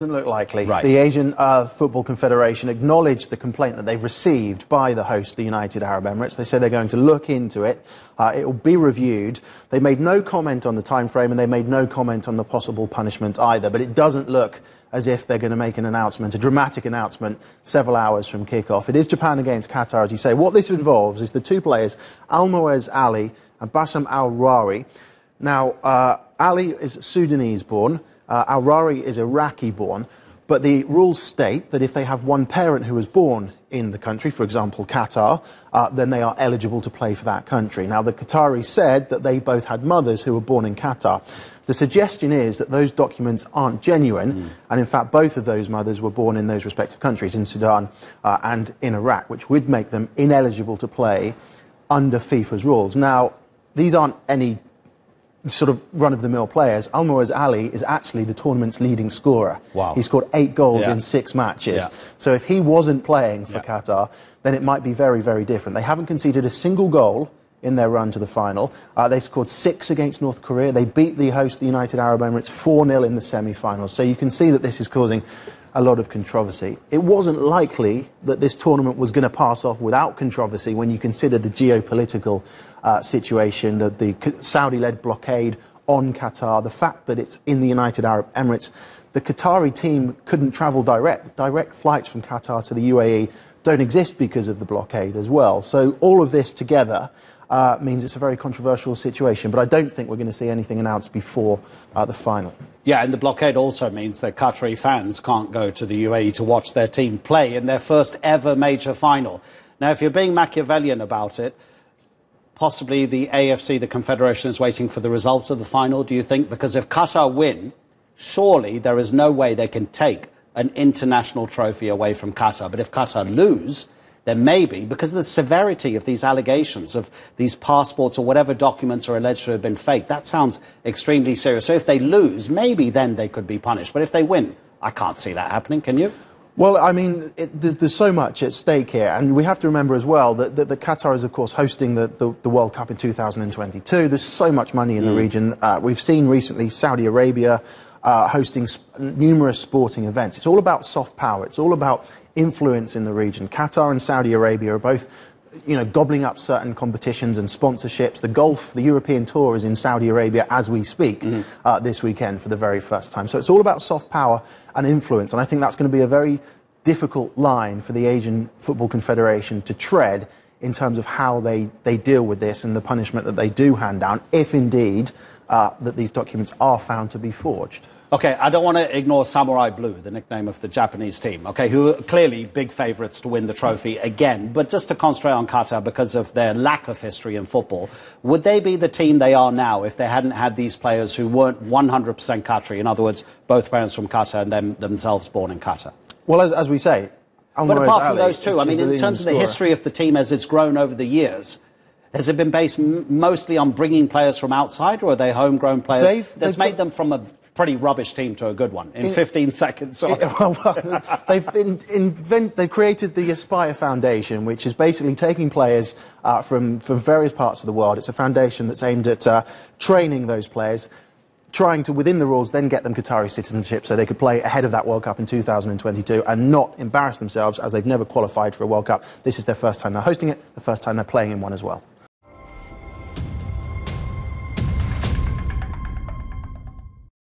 Doesn't look likely. Right. The Asian Football Confederation acknowledged the complaint that they've received by the host, the United Arab Emirates. They say they're going to look into it. It will be reviewed. They made no comment on the time frame, and they made no comment on the possible punishment either. But it doesn't look as if they're going to make an announcement, a dramatic announcement, several hours from kickoff. It is Japan against Qatar, as you say. What this involves is the two players, Almoez Ali and Bassam Al-Rawi. Now, Ali is Sudanese-born. Al-Rawi is Iraqi-born, but the rules state that if they have one parent who was born in the country, for example, Qatar, then they are eligible to play for that country. Now, the Qataris said that they both had mothers who were born in Qatar. The suggestion is that those documents aren't genuine, and in fact, both of those mothers were born in those respective countries, in Sudan and in Iraq, which would make them ineligible to play under FIFA's rules. Now, these aren't any sort of run-of-the-mill players. Almoez Ali is actually the tournament's leading scorer. Wow. He scored 8 goals in 6 matches. Yeah. So if he wasn't playing for Qatar, then it might be very, very different. They haven't conceded a single goal in their run to the final. They scored 6 against North Korea. They beat the host, the United Arab Emirates, 4-0 in the semi-finals. So you can see that this is causing a lot of controversy. It wasn't likely that this tournament was going to pass off without controversy when you consider the geopolitical situation, the Saudi-led blockade on Qatar, the fact that it's in the United Arab Emirates. The Qatari team couldn't travel direct. Direct flights from Qatar to the UAE don't exist because of the blockade as well. So all of this together means it's a very controversial situation, but I don't think we're going to see anything announced before the final. Yeah, and the blockade also means that Qatari fans can't go to the UAE to watch their team play in their first ever major final. Now, if you're being Machiavellian about it, possibly the AFC, the Confederation, is waiting for the results of the final, do you think? Because if Qatar win, surely there is no way they can take an international trophy away from Qatar. But if Qatar lose, then maybe, because of the severity of these allegations of these passports or whatever documents are alleged to have been faked, that sounds extremely serious. So if they lose, maybe then they could be punished. But if they win, I can't see that happening, can you? Well, I mean, there's so much at stake here, and we have to remember as well that Qatar is, of course, hosting the World Cup in 2022. There's so much money in the region. We've seen recently Saudi Arabia hosting numerous sporting events. It's all about soft power. It's all about influence in the region. Qatar and Saudi Arabia are both, gobbling up certain competitions and sponsorships. The European Tour is in Saudi Arabia as we speak this weekend for the very first time. So it's all about soft power and influence, and I think that's going to be a very difficult line for the Asian Football Confederation to tread in terms of how they deal with this and the punishment that they do hand down, if indeed that these documents are found to be forged. OK, I don't want to ignore Samurai Blue, the nickname of the Japanese team, OK, who are clearly big favourites to win the trophy again. But just to concentrate on Qatar because of their lack of history in football, would they be the team they are now if they hadn't had these players who weren't 100% Qatari? In other words, both parents from Qatar and themselves born in Qatar? Well, as we say, but apart from those two, I mean, in terms of the history of the team as it's grown over the years, has it been based mostly on bringing players from outside, or are they homegrown players that's made them from a pretty rubbish team to a good one in 15 seconds? They've created the Aspire Foundation, which is basically taking players from various parts of the world. It's a foundation that's aimed at training those players, trying to, within the rules, then get them Qatari citizenship so they could play ahead of that World Cup in 2022 and not embarrass themselves as they've never qualified for a World Cup. This is their first time they're hosting it, the first time they're playing in one as well.